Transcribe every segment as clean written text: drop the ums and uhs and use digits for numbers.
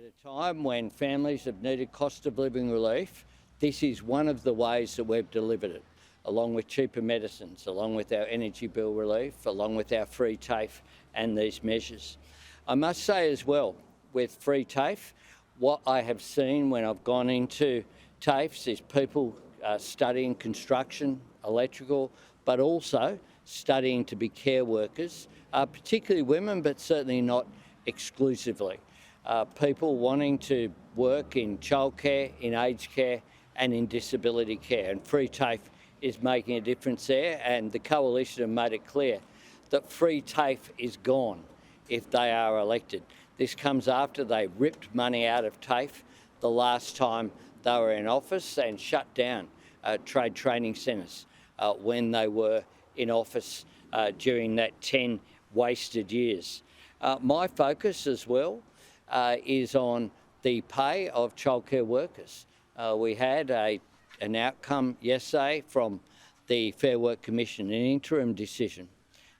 a time when families have needed cost of living relief, this is one of the ways that we've delivered it, along with cheaper medicines, along with our energy bill relief, along with our free TAFE and these measures. I must say as well, with free TAFE, what I have seen when I've gone into TAFEs is people studying construction, electrical, but also studying to be care workers, particularly women, but certainly not exclusively. People wanting to work in childcare, in aged care and in disability care, and free TAFE is making a difference there, and the Coalition have made it clear that free TAFE is gone if they are elected. This comes after they ripped money out of TAFE the last time they were in office and shut down trade training centres when they were in office during that 10 wasted years. My focus as well is on the pay of childcare workers. We had an outcome yesterday from the Fair Work Commission, an interim decision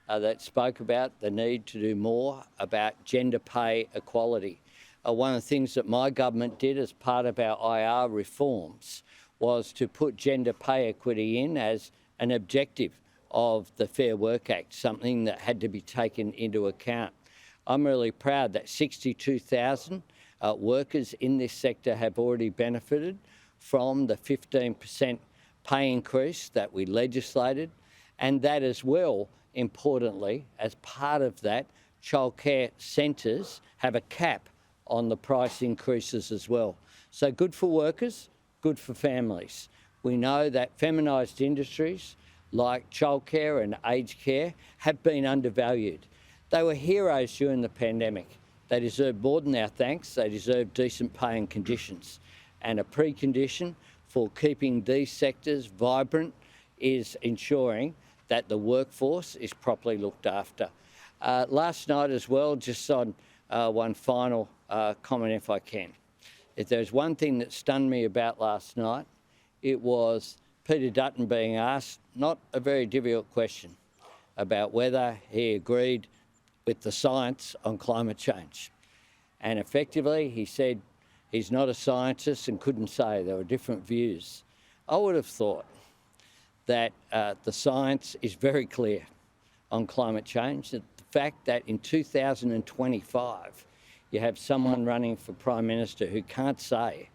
that spoke about the need to do more about gender pay equality. One of the things that my government did as part of our IR reforms was to put gender pay equity in as an objective of the Fair Work Act, something that had to be taken into account. I'm really proud that 62,000 workers in this sector have already benefited from the 15% pay increase that we legislated, and that as well, importantly, as part of that, childcare centres have a cap on the price increases as well. So good for workers, good for families. We know that feminised industries like childcare and aged care have been undervalued. They were heroes during the pandemic. They deserve more than our thanks. They deserve decent pay and conditions. And a precondition for keeping these sectors vibrant is ensuring that the workforce is properly looked after. Last night as well, just on one final comment if I can. If there's one thing that stunned me about last night, it was Peter Dutton being asked not a very difficult question about whether he agreed with the science on climate change. And effectively he said he's not a scientist and couldn't say. There were different views. I would have thought that the science is very clear on climate change. That the fact that in 2025 you have someone running for Prime Minister who can't say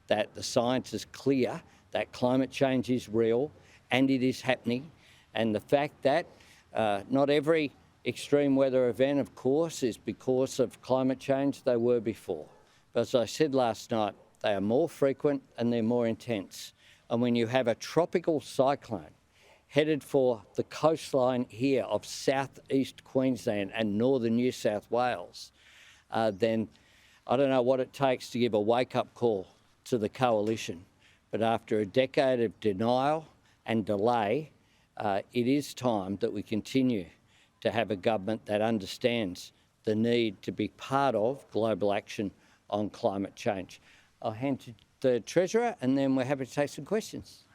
that the science is clear, that climate change is real and it is happening, and the fact that not every extreme weather event, of course, is because of climate change. They were before. But as I said last night, they are more frequent and they're more intense. And when you have a tropical cyclone headed for the coastline here of southeast Queensland and northern New South Wales, then I don't know what it takes to give a wake-up call to the Coalition. But after a decade of denial and delay, it is time that we continue to have a government that understands the need to be part of global action on climate change. I'll hand to the Treasurer and then we're happy to take some questions.